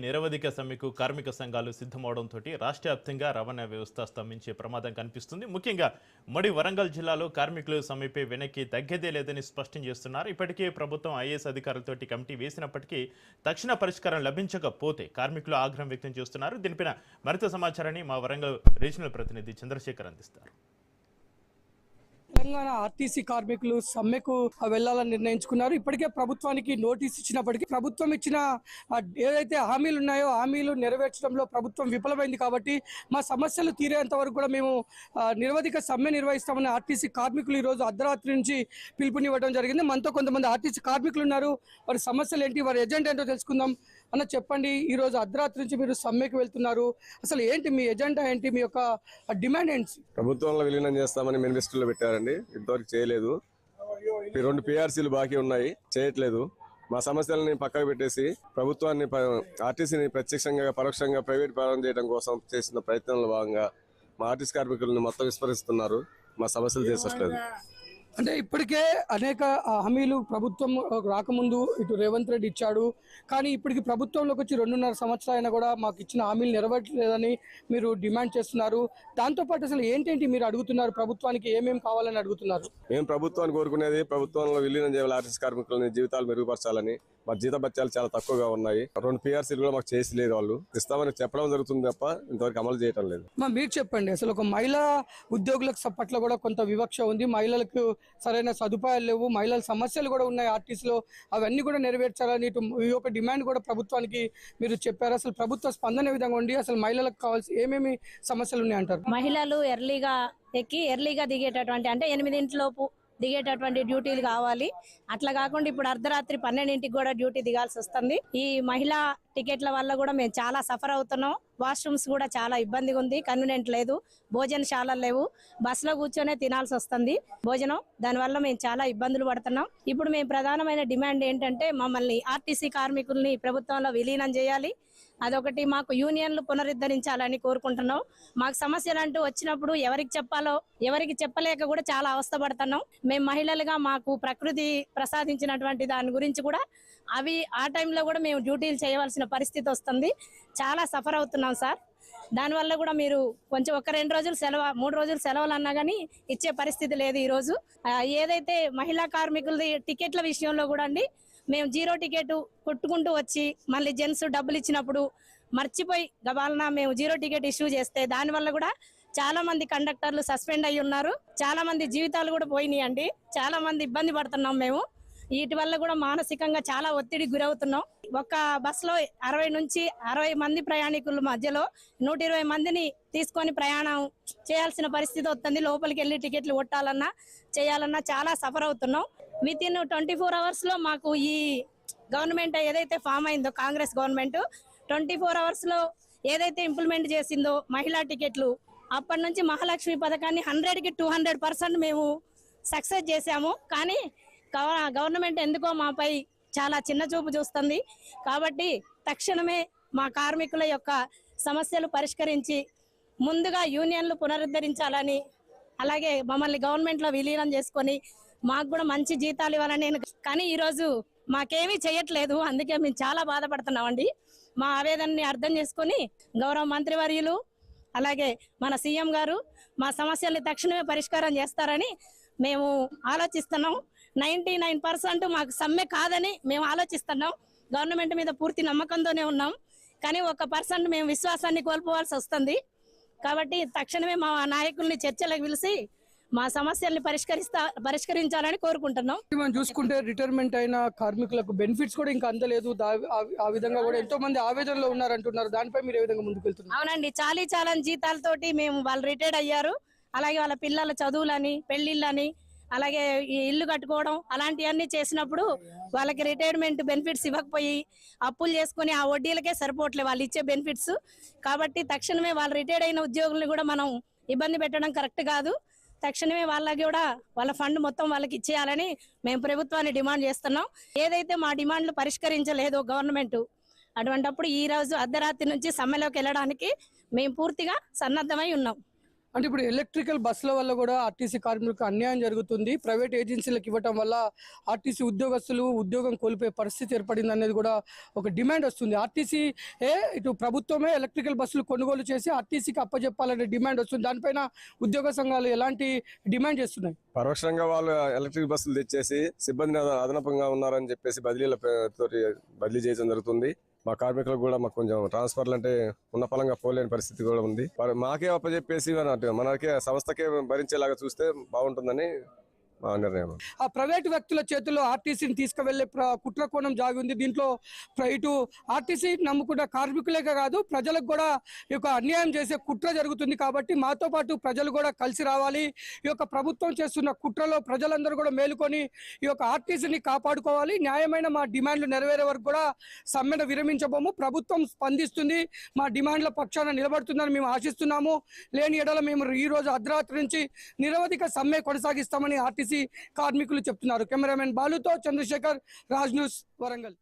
నిరవధిక సమ్మెకు కార్మిక సంఘాలు సిద్ధమవడంతో రాష్ట్ర వ్యాప్తంగా రవాణా వ్యవస్థ స్తంభించే ప్రమాదం కనిపిస్తుంది. ముఖ్యంగా వరంగల్ జిల్లాలో కార్మికులు సమ్మెపై వెనక్కి తగ్గేదే లేదని స్పష్టం చేస్తున్నారు. ఇప్పటికే ప్రభుత్వం ఐఏఎస్ అధికారులతోటి కమిటీ వేసినప్పటికీ తక్షణ పరిష్కారం లభించకపోతే కార్మికులు ఆగ్రహం వ్యక్తం చేస్తున్నారు. దీనిపైన మరింత సమాచారాన్ని మా వరంగల్ రీజనల్ ప్రతినిధి చంద్రశేఖర్ అందిస్తారు. తెలంగాణ ఆర్టీసీ కార్మికులు సమ్మెకు వెళ్లాలని నిర్ణయించుకున్నారు. ఇప్పటికే ప్రభుత్వానికి నోటీస్ ఇచ్చినప్పటికీ ప్రభుత్వం ఇచ్చిన ఏదైతే హామీలు ఉన్నాయో హామీలు నెరవేర్చడంలో ప్రభుత్వం విఫలమైంది. కాబట్టి మా సమస్యలు తీరేంత వరకు కూడా మేము నిరవధిక సమ్మె నిర్వహిస్తామని ఆర్టీసీ కార్మికులు ఈరోజు అర్ధరాత్రి నుంచి పిలుపునివ్వడం జరిగింది. మనతో కొంతమంది ఆర్టీసీ కార్మికులు ఉన్నారు. వారి సమస్యలు ఏంటి, వారి ఎజెండా ఏంటో తెలుసుకుందాం. అన్న చెప్పండి, ఈరోజు అర్ధరాత్రి నుంచి మీరు సమ్మెకు వెళ్తున్నారు, అసలు ఏంటి మీ ఎజెండా ఏంటి, మీ యొక్క డిమాండ్ ఏంటి? ప్రభుత్వంలో విలీనం చేస్తామని మేనిఫెస్టోలో పెట్టారండి, ఇంతవరకు చేయలేదు. 2 PRCలు బాకీ ఉన్నాయి, చేయట్లేదు. మా సమస్యలని పక్కకు పెట్టేసి ప్రభుత్వాన్ని ఆర్టీసీని ప్రత్యక్షంగా పరోక్షంగా ప్రైవేట్ పరం చేయడం కోసం చేసిన ప్రయత్నంలో భాగంగా మా ఆర్టీసీ కార్మికులను మొత్తం విస్మరిస్తున్నారు. మా సమస్యలు తీర్చట్లేదు. అంటే ఇప్పటికే అనేక హామీలు ప్రభుత్వం రాకముందు ఇటు రేవంత్ రెడ్డి ఇచ్చాడు. కానీ ఇప్పటికి ప్రభుత్వంలోకి వచ్చి 2.5 సంవత్సరాలు అయినా కూడా మాకు ఇచ్చిన హామీలు నెరవేర్చలేదని మీరు డిమాండ్ చేస్తున్నారు. దాంతోపాటు అసలు ఏంటేంటి మీరు అడుగుతున్నారు, ప్రభుత్వానికి ఏమేమి కావాలని అడుగుతున్నారు? మేము ప్రభుత్వాన్ని కోరుకునేది ప్రభుత్వంలో విలీనం చేయాలి, ఆర్టీసీ కార్మికులని జీవితాలు మెరుగుపరచాలని. మా జీతభత్యాలు చాలా తక్కువగా ఉన్నాయి. 2 PRCలు కూడా మాకు చేసి లేదు. వాళ్ళు ఇస్తామని చెప్పడం జరుగుతుంది తప్ప ఇంతవరకు అమలు చేయడం లేదు. మీరు చెప్పండి, అసలు ఒక మహిళా ఉద్యోగులకు పట్ల కూడా కొంత వివక్ష ఉంది, మహిళలకు సరైన సదుపాయాలు లేవు, మహిళల సమస్యలు కూడా ఉన్నాయి ఆర్టీసీలో, అవన్నీ కూడా నెరవేర్చాలని ఈ యొక్క డిమాండ్ కూడా ప్రభుత్వానికి మీరు చెప్పారు. అసలు ప్రభుత్వ స్పందన విధంగా ఉండి అసలు మహిళలకు కావాల్సి ఏమేమి సమస్యలు ఉన్నాయి అంటారు? మహిళలు ఎర్లీగా ఎక్కి ఎర్లీగా దిగేటటువంటి, అంటే 8 దిగేటటువంటి డ్యూటీలు కావాలి. అట్లా కాకుండా ఇప్పుడు అర్ధరాత్రి 12 కూడా డ్యూటీ దిగాల్సి వస్తుంది. ఈ మహిళా టికెట్ల వల్ల కూడా మేము చాలా సఫర్ అవుతున్నాం. వాష్రూమ్స్ కూడా చాలా ఇబ్బందిగా ఉంది, కన్వీనియంట్ లేదు, భోజనశాలలు లేవు, బస్సులో కూర్చొనే తినాల్సి వస్తుంది భోజనం. దానివల్ల మేము చాలా ఇబ్బందులు పడుతున్నాం. ఇప్పుడు మేము ప్రధానమైన డిమాండ్ ఏంటంటే మమ్మల్ని ఆర్టీసీ కార్మికుల్ని ప్రభుత్వంలో విలీనం చేయాలి. అదొకటి, మాకు యూనియన్లు పునరుద్ధరించాలని కోరుకుంటున్నాం. మాకు సమస్యలు అంటూ వచ్చినప్పుడు ఎవరికి చెప్పాలో ఎవరికి చెప్పలేక కూడా చాలా అవస్థపడుతున్నాం. మేము మహిళలుగా మాకు ప్రకృతి ప్రసాదించినటువంటి దాని గురించి కూడా అవి ఆ టైంలో కూడా మేము డ్యూటీలు చేయవలసిన పరిస్థితి వస్తుంది. చాలా సఫర్ అవుతున్నాం సార్. దానివల్ల కూడా మీరు కొంచెం 1-2 రోజులు సెలవు, 3 రోజులు సెలవులు అన్నా కానీ ఇచ్చే పరిస్థితి లేదు. ఈరోజు ఏదైతే మహిళా కార్మికులది టికెట్ల విషయంలో కూడా అండి, మేము 0 టికెట్ కొట్టుకుంటూ వచ్చి మళ్ళీ జెంట్స్ డబ్బులు ఇచ్చినప్పుడు మర్చిపోయి గబాలన మేము 0 టికెట్ ఇష్యూ చేస్తే దానివల్ల కూడా చాలా మంది కండక్టర్లు సస్పెండ్ అయ్యి ఉన్నారు. చాలా మంది జీవితాలు కూడా పోయినాయి అండి. చాలా మంది ఇబ్బంది పడుతున్నాం మేము. వీటి వల్ల కూడా మానసికంగా చాలా ఒత్తిడికి గురవుతున్నాం. ఒక బస్సులో 60 నుంచి 60 మంది ప్రయాణికుల మధ్యలో 120 మందిని తీసుకొని ప్రయాణం చేయాల్సిన పరిస్థితి వస్తుంది. లోపలికి వెళ్ళి టికెట్లు కొట్టాలన్నా చేయాలన్నా చాలా సఫర్ అవుతున్నాం. వితిన్ 24 అవర్స్ లో మాకు ఈ గవర్నమెంట్ ఏదైతే ఫామ్ అయిందో కాంగ్రెస్ గవర్నమెంట్ 24 అవర్స్ లో ఏదైతే ఇంప్లిమెంట్ చేసిందో మహిళా టికెట్లు, అప్పటి నుంచి మహాలక్ష్మి పథకాన్ని 100కి 200% మేము సక్సెస్ చేశాము. కానీ గవర్నమెంట్ ఎందుకో మాపై చాలా చిన్న చూపు చూస్తుంది. కాబట్టి తక్షణమే మా కార్మికుల యొక్క సమస్యలు పరిష్కరించి ముందుగా యూనియన్లు పునరుద్ధరించాలని, అలాగే మమ్మల్ని గవర్నమెంట్లో విలీనం చేసుకొని మాకు కూడా మంచి జీతాలు ఇవ్వాలని కానీ ఈరోజు మాకేమీ చేయట్లేదు. అందుకే మేము చాలా బాధపడుతున్నామండి. మా ఆవేదనని అర్థం చేసుకొని గౌరవ మంత్రివర్యులు అలాగే మన సీఎం గారు మా సమస్యల్ని తక్షణమే పరిష్కారం చేస్తారని మేము ఆలోచిస్తున్నాం. 99% మాకు సమ్మె కాదని మేము ఆలోచిస్తున్నాం. గవర్నమెంట్ మీద పూర్తి నమ్మకంతోనే ఉన్నాం. కానీ 1% మేము విశ్వాసాన్ని కోల్పోవాల్సి వస్తుంది. కాబట్టి తక్షణమే మా నాయకుల్ని చర్చలకు పిలిచి మా సమస్యల్ని పరిష్కరించాలని కోరుకుంటున్నాం. మనం చూసుకుంటే రిటైర్మెంట్ అయిన కార్మికులకు బెనిఫిట్స్ కూడా ఇంకా అందలేదు. ఆ విధంగా కూడా ఎంతో మంది ఆవేదనలో ఉన్నారంటున్నారు. దానిపై మీరు ఏ విధంగా ముందుకు వెళ్తున్నారు? అవునండి, చాలా జీతాలతోటి మేము వాళ్ళు రిటైర్డ్ అయ్యారు. అలాగే వాళ్ళ పిల్లల చదువులని, పెళ్లిళ్ళని, అలాగే ఈ ఇల్లు కట్టుకోవడం అలాంటివన్నీ చేసినప్పుడు వాళ్ళకి రిటైర్మెంట్ బెనిఫిట్స్ ఇవ్వకపోయి అప్పులు చేసుకుని ఆ వడ్డీలకే సరిపోవట్లే వాళ్ళు ఇచ్చే బెనిఫిట్స్. కాబట్టి తక్షణమే వాళ్ళు రిటైర్డ్ అయిన ఉద్యోగుల్ని కూడా మనం ఇబ్బంది పెట్టడం కరెక్ట్ కాదు. తక్షణమే వాళ్ళకి కూడా వాళ్ళ ఫండ్ మొత్తం వాళ్ళకి ఇచ్చేయాలని మేము ప్రభుత్వాన్ని డిమాండ్ చేస్తున్నాం. ఏదైతే మా డిమాండ్లు పరిష్కరించలేదో గవర్నమెంట్, అటువంటప్పుడు ఈ రోజు అర్ధరాత్రి నుంచి సమ్మెలోకి వెళ్ళడానికి మేము పూర్తిగా సన్నద్ధమై ఉన్నాం. అంటే ఇప్పుడు ఎలక్ట్రికల్ బస్సుల వల్ల కూడా ఆర్టీసీ కార్మికులకు అన్యాయం జరుగుతుంది. ప్రైవేట్ ఏజెన్సీలకు ఇవ్వటం వల్ల ఆర్టీసీ ఉద్యోగస్తులు ఉద్యోగం కోల్పోయే పరిస్థితి ఏర్పడింది అనేది కూడా ఒక డిమాండ్ వస్తుంది. ఆర్టీసీ ఇటు ప్రభుత్వమే ఎలక్ట్రికల్ బస్సులు కొనుగోలు చేసి ఆర్టీసీకి అప్పచెప్పాలనే డిమాండ్ వస్తుంది. దానిపైన ఉద్యోగ సంఘాలు ఎలాంటి డిమాండ్ చేస్తున్నాయి? పరోక్షంగా వాళ్ళు ఎలక్ట్రిక్ బస్సులు తెచ్చేసి సిబ్బందిని అదనపంగా ఉన్నారని చెప్పేసి బదిలీ చేయడం జరుగుతుంది. మా కార్మికులకు కూడా మాకు కొంచెం ట్రాన్స్ఫర్లు అంటే ఉన్న పలంగా పోలేని పరిస్థితి కూడా ఉంది. మాకే అప్పచెప్పేసి మనకే సంస్థకే భరించేలాగా చూస్తే బాగుంటుందని మా నిర్ణయం. ఆ ప్రైవేట్ వ్యక్తుల చేతుల్లో ఆర్టీసీని తీసుకువెళ్లే కుట్ర కోణం జాగి ఉంది. దీంట్లో ఇటు ఆర్టీసీ నమ్ముకున్న కార్మికులే కాదు ప్రజలకు కూడా ఈ యొక్క అన్యాయం చేసే కుట్ర జరుగుతుంది. కాబట్టి మాతో పాటు ప్రజలు కూడా కలిసి రావాలి. ఈ యొక్క ప్రభుత్వం చేస్తున్న కుట్రలో ప్రజలందరూ కూడా మేలుకొని ఈ యొక్క ఆర్టీసీని కాపాడుకోవాలి. న్యాయమైన మా డిమాండ్లు నెరవేరే వరకు కూడా సమ్మెను విరమించబోము. ప్రభుత్వం స్పందిస్తుంది, మా డిమాండ్ల పక్షాన నిలబడుతుందని మేము ఆశిస్తున్నాము. లేని ఎడల మేము ఈ రోజు అర్ధరాత్రి నుంచి నిరవధిక సమ్మె కొనసాగిస్తామని ఆర్టీసీ కార్మికులు చెప్తున్నారు. కెమెరామెన్ బాలుతో చంద్రశేఖర్, రాజ్ న్యూస్, వరంగల్.